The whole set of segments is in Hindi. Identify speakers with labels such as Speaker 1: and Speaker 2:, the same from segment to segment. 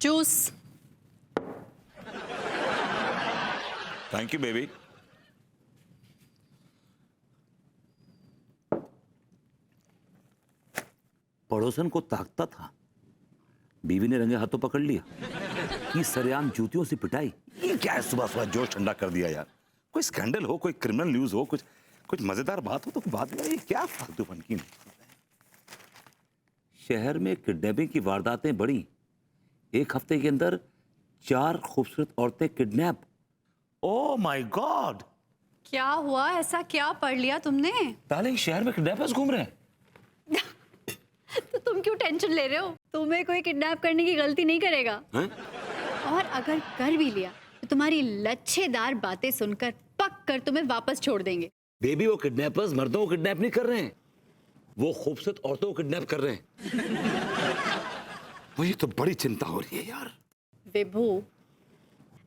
Speaker 1: जूस।
Speaker 2: Thank you baby. पड़ोसन को ताकता था, बीवी ने रंगे हाथों पकड़ लिया कि सरेआम जूतियों से पिटाई। ये क्या है, सुबह सुबह जोश ठंडा कर दिया यार। कोई स्कैंडल हो, कोई क्रिमिनल न्यूज हो, कुछ कुछ मजेदार बात हो तो बात में। ये क्या फालतूपन की। शहर में किडनैपिंग की वारदातें बढ़ी। एक हफ्ते के अंदर 4 खूबसूरत औरतें किडनैप। Oh my God.
Speaker 1: क्या हुआ? ऐसा क्या पढ़ लिया तुमने?
Speaker 2: डार्लिंग, शहर में किडनैपर्स घूम रहे हैं।
Speaker 1: तो तुम क्यों टेंशन ले रहे हो? तुम्हें कोई किडनैप करने की गलती नहीं करेगा।
Speaker 2: हैं?
Speaker 1: और अगर कर भी लिया तो तुम्हारी लच्छेदार बातें सुनकर पक कर तुम्हें वापस छोड़ देंगे।
Speaker 2: बेबी, वो किडनैपर्स मर्दों को किडनैप नहीं कर रहे हैं, वो खूबसूरत औरतों को किडनैप कर रहे हैं। मुझे तो बड़ी चिंता हो रही है यार।
Speaker 1: विभू,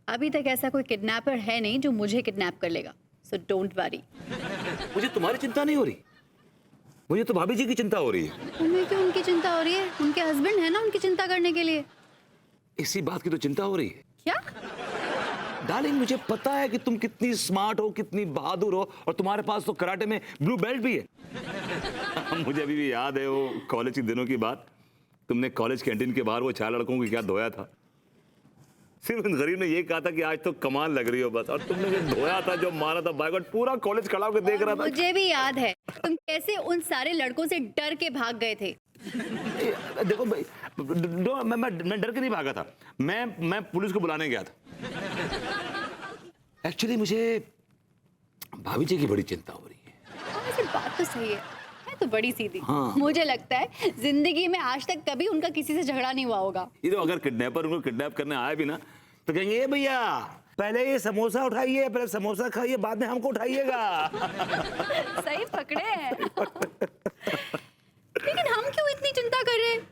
Speaker 1: अभी तक ऐसा कोई किडनैपर है नहीं जो मुझे किडनैप कर लेगा। So don't worry.
Speaker 2: मुझे तुम्हारी चिंता नहीं हो रही, मुझे तो भाभी जी की चिंता हो रही है।
Speaker 1: तुम्हें क्यों उनकी चिंता हो रही है? उनके हस्बैंड है ना उनकी चिंता करने के लिए।
Speaker 2: इसी बात की तो चिंता हो रही है।
Speaker 1: क्या?
Speaker 2: डार्लिंग, मुझे पता है कि तुम कितनी स्मार्ट हो, कितनी बहादुर हो, और तुम्हारे पास तो कराटे में ब्लू बेल्ट भी है। मुझे अभी भी याद है वो कॉलेज के दिनों की बात। तुमने कॉलेज कैंटीन के बाहर वो 4 लड़कों को क्या धोया था। सिर्फ उन गरीब ने ये कहा था कि आज तो कमाल लग रही हो बस, और तुमने जो धोया था, जो मारा था, बाय गॉड पूरा कॉलेज खड़ा होकर देख रहा था।
Speaker 1: मुझे भी याद है तुम कैसे उन सारे लड़कों से डर के भाग गए थे।
Speaker 2: देखो भाई, मैं डर के नहीं भागा था, मैं पुलिस को बुलाने गया था। एक्चुअली मुझे भाभी जी की बड़ी चिंता हो रही है।
Speaker 1: हाँ, वैसे बात तो सही है तो बड़ी सीधी।
Speaker 2: हाँ।
Speaker 1: मुझे लगता है जिंदगी में आज तक कभी उनका किसी से झगड़ा नहीं हुआ होगा।
Speaker 2: ये तो अगर किडनैपर उनको किडनैप करने आया भी ना तो कहेंगे, ए भैया पहले ये समोसा उठाइए, पहले समोसा खाइए, बाद में हमको उठाइएगा।
Speaker 1: सही पकड़े हैं। लेकिन हम क्यों इतनी चिंता कर रहे हैं?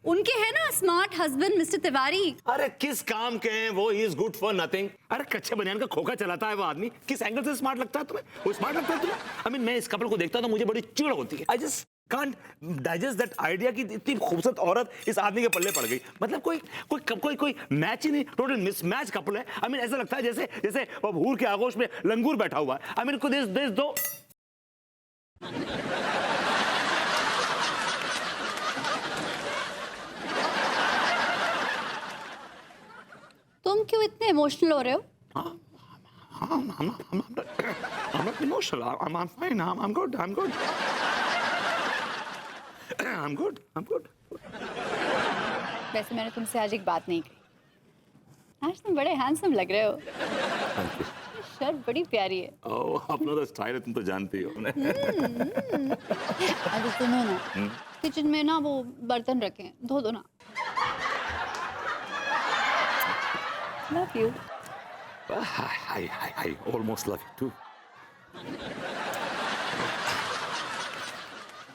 Speaker 1: उनके है ना स्मार्ट हस्बैंड मिस्टर तिवारी।
Speaker 2: अरे किस काम के हैं वो? He is good for nothing. अरे कच्चे बनियान का खोखा चलाता है वो आदमी। किस एंगल से स्मार्ट लगता है तुम्हें? वो स्मार्ट लगता है तुम्हें? आई मीन, मैं इस कपल को देखता तो मुझे बड़ी चिढ़ होती है। I just can't digest that idea कि इतनी खूबसूरत औरत इस आदमी के पल्ले पड़ गई। मतलब कोई कोई कोई कोई मैच ही नहीं, टोटल मिसमैच कपल है। आई मीन, ऐसा लगता है जैसे जैसे हूर के आगोश में लंगूर बैठा हुआ है। आई मीन, को दिस दो।
Speaker 1: तुम क्यों इतने इमोशनल हो रहे हो?
Speaker 2: I'm not emotional. I'm fine. I'm good. I'm good. I'm good. I'm good.
Speaker 1: वैसे मैंने तुमसे आज एक बात नहीं कही। आज तुम बड़े हैंडसम लग रहे हो।
Speaker 2: Thank you.
Speaker 1: शर्ट बड़ी प्यारी है।
Speaker 2: Oh, अपना तो स्टाइल है, तुम तो जानती हो।
Speaker 1: अरे सुनो ना, किचन में ना वो बर्तन रखे हैं, धो दो ना। Love you.
Speaker 2: I almost love you too.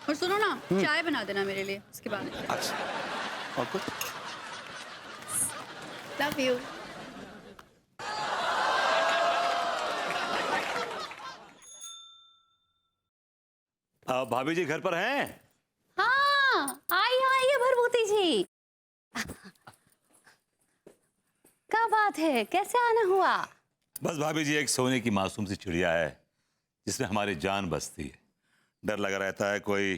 Speaker 1: और सुनो ना, चाय बना देना मेरे लिए उसके बाद।
Speaker 2: अच्छा, और कुछ?
Speaker 1: Love you.
Speaker 2: भाभी जी घर पर हैं?
Speaker 3: हाँ, आइए भरभूति जी। क्या बात है, कैसे आना हुआ?
Speaker 2: बस भाभी जी, एक सोने की मासूम सी चिड़िया है जिसमें हमारी जान बसती है। डर लगा रहता है कोई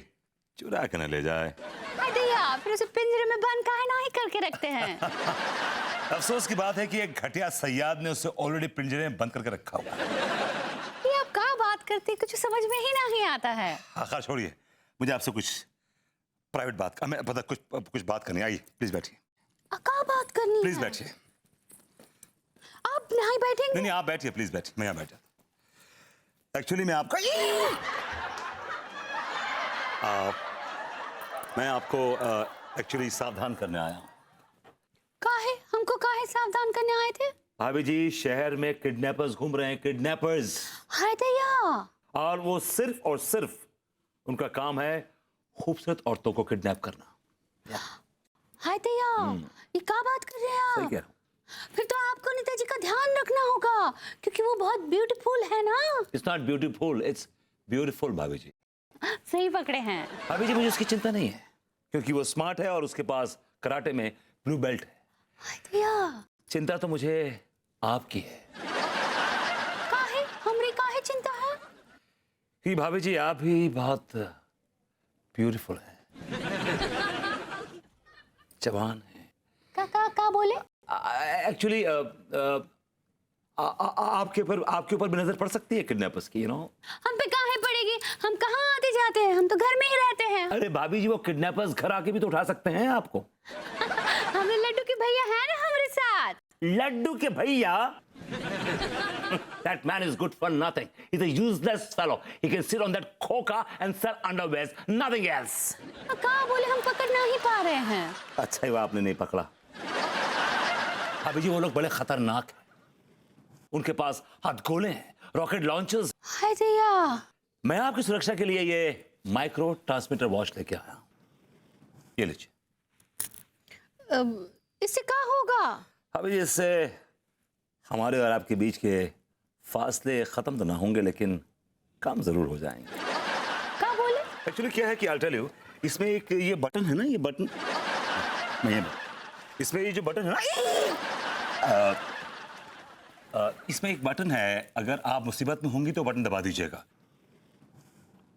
Speaker 2: चुरा के न ले जाए।
Speaker 3: भैया, फिर उसे पिंजरे में बंद काहे ना ही करके रखते हैं?
Speaker 2: अफसोस की बात है कि एक घटिया सयाद ने उसे ऑलरेडी पिंजरे में बंद करके रखा हुआ है।
Speaker 3: ये आप क्या बात करते हैं, कुछ समझ में ही नहीं आता है।
Speaker 2: आखिर छोड़िए, मुझे आपसे कुछ प्राइवेट बात मैं पता कुछ बात करनी। आइए प्लीज बैठिए।
Speaker 3: क्या बात करनी
Speaker 2: प्लीज
Speaker 3: है?
Speaker 2: बैठिए।
Speaker 3: आप नहीं बैठेंगे?
Speaker 2: नहीं, आप बैठिए, प्लीज बैठिए, मैं यहाँ बैठ जाता। एक्चुअली मैं आपको एक्चुअली सावधान करने आया हूँ।
Speaker 3: काहे? हमको काहे सावधान करने आए थे?
Speaker 2: भाभी जी, शहर में किडनैपर्स घूम रहे हैं, किडनैपर्स।
Speaker 3: हाय दया।
Speaker 2: और वो सिर्फ और सिर्फ उनका काम है खूबसूरत औरतों को किडनैप करना।
Speaker 3: हाय दया, ये क्या बात कर रहे हैं
Speaker 2: सही
Speaker 3: आप?
Speaker 2: कह रहा हूँ।
Speaker 3: फिर तो आपको नेताजी का ध्यान रखना होगा क्योंकि वो बहुत ब्यूटीफुल है ना।
Speaker 2: It's not beautiful, it's beautiful भाभी जी।
Speaker 3: सही पकड़े हैं।
Speaker 2: भाभी जी, मुझे उसकी चिंता नहीं है क्योंकि वो स्मार्ट है और उसके पास कराटे में ब्लू बेल्ट है।
Speaker 3: भैया
Speaker 2: चिंता तो मुझे आपकी है
Speaker 3: काहे हमरी काहे चिंता है?
Speaker 2: कि भाभी जी आप भी बहुत ब्यूटीफुल हैं, जवान हैं।
Speaker 3: का बोले?
Speaker 2: एक्चुअली आपके ऊपर भी नजर पड़ सकती है किडनैपर्स की, यू नो।
Speaker 3: हम पे काहे पड़ेगी? हम कहाँ आते जाते हैं? हम तो घर में ही रहते हैं।
Speaker 2: अरे भाभी जी वो किडनैपर्स घर आके भी तो उठा सकते हैं आपको।
Speaker 3: हमारे लड्डू के भैया है ना हमारे साथ।
Speaker 2: लड्डू के भैया That man is good for nothing. He's a useless fellow. He can sit on that coca and sell underwears, nothing else.
Speaker 3: कहाँ बोले? हम पकड़ नहीं पा रहे हैं।
Speaker 2: अच्छा हुआ आपने नहीं पकड़ा। भाभी जी वो लोग बड़े खतरनाक हैं। उनके पास हथगोले हैं, रॉकेट लॉन्चर्स।
Speaker 3: हाय भैया
Speaker 2: मैं आपकी सुरक्षा के लिए ये माइक्रो ट्रांसमीटर वॉच लेके आया हूं। ये लीजिए।
Speaker 3: इससे क्या होगा?
Speaker 2: भाभी जी इससे हमारे और आपके बीच के फासले खत्म तो ना होंगे लेकिन कम जरूर हो जाएंगे।
Speaker 3: क्या बोले?
Speaker 2: एक्चुअली क्या है कि I'll tell you, इसमें एक ये बटन है ना, ये बटन नहीं है, इसमें ये जो बटन है ना, इसमें एक बटन है, अगर आप मुसीबत में होंगी तो बटन दबा दीजिएगा।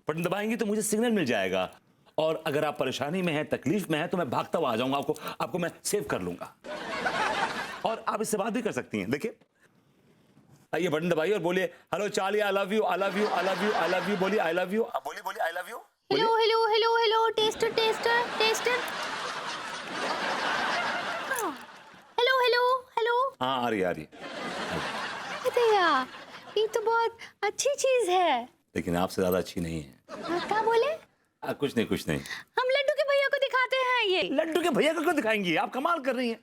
Speaker 2: बटन दबाएंगी तो मुझे सिग्नल मिल जाएगा और अगर आप परेशानी में हैं, तकलीफ में हैं तो मैं भागता हुआ आ जाऊंगा, आपको मैं सेव कर लूंगा और आप इससे बात भी कर सकती हैं। देखिए ये बटन दबाइए और बोलिए hello Charlie, I love you, I love you, I love you, I love you, बोलिए आई लव यू, बोलिए बोलिए I love you.
Speaker 3: Hello hello hello hello tester tester tester. Hello hello hello.
Speaker 2: हाँ आ रही है।
Speaker 3: भैया ये तो बहुत अच्छी चीज है।
Speaker 2: लेकिन आपसे ज्यादा अच्छी नहीं है।
Speaker 3: क्या बोले?
Speaker 2: कुछ नहीं।
Speaker 3: हम लड्डू के भैया को दिखाते हैं ये।
Speaker 2: लड्डू के भैया को क्यों दिखाएंगी? आप कमाल कर रही हैं।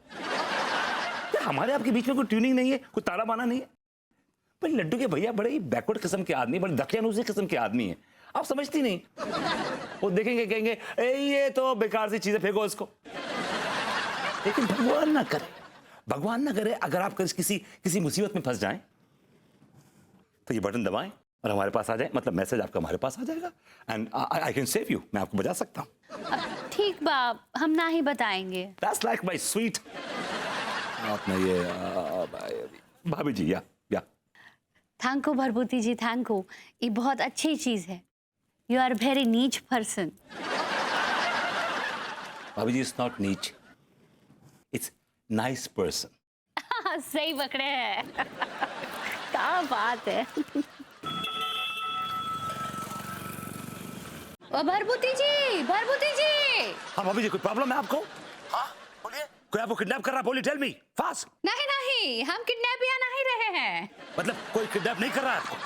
Speaker 2: हमारे आपके बीच में कोई ट्यूनिंग नहीं है, कोई तारा बाना नहीं है। पर लड्डू के भैया बड़े ही बैकवर्ड किस्म के आदमी, बड़े दकियानूसी किस्म के आदमी हैं। आप समझती नहीं। वो देखेंगे कहेंगे ये तो बेकार सी चीजें, फेंको इसको। लेकिन भगवान ना करे अगर आप किसी मुसीबत में फंस जाएं तो ये बटन दबाएं और हमारे पास आ जाए, मतलब मैसेज आपका हमारे पास आ जाएगा and I can save you. मैं आपको बचा सकता हूँ।
Speaker 3: ठीक बाप, हम ना ही बताएंगे।
Speaker 2: That's like my sweet। आपने ये भाभी जी या
Speaker 3: thank you Bharbhuti ji, thank you. ये बहुत अच्छी चीज है। यू आर वेरी नीच पर्सन।
Speaker 2: भाभी जी इट्स नॉट नीच, इट्स नाइस पर्सन।
Speaker 3: सही पकड़े हैं। क्या बात है। भरभूति जी, भरभूति जी।
Speaker 2: हाँ भाभी जी कोई प्रॉब्लम है आपको? हाँ बोलिए, कोई आपको किडनैप कर रहा है? बोलिए, टेल मी फास्ट।
Speaker 3: नहीं, हम किडनैप या नहीं रहे हैं।
Speaker 2: मतलब कोई किडनैप नहीं कर रहा है आपको?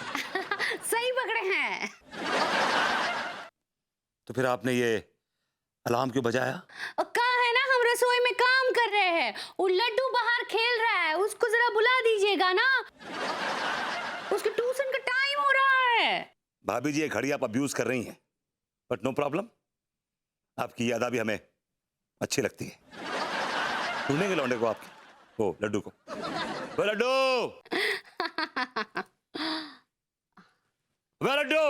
Speaker 3: सही पकड़े हैं।
Speaker 2: तो फिर आपने ये अलार्म क्यों बजाया?
Speaker 3: कहा है ना हम रसोई में काम कर रहे हैं। वो लड्डू बाहर खेल रहा है, उसको जरा बुला दीजिएगा ना। उसके ट्यूशन का टाइम हो रहा है।
Speaker 2: भाभी जी ये घड़ी आप अब्यूज कर रही हैं, बट नो प्रॉब्लम। आपकी यादा भी हमें अच्छी लगती है। ढूंढेंगे लौंडे को आपकी, वो लड्डू को। वो लड्डू, वो लड्डू।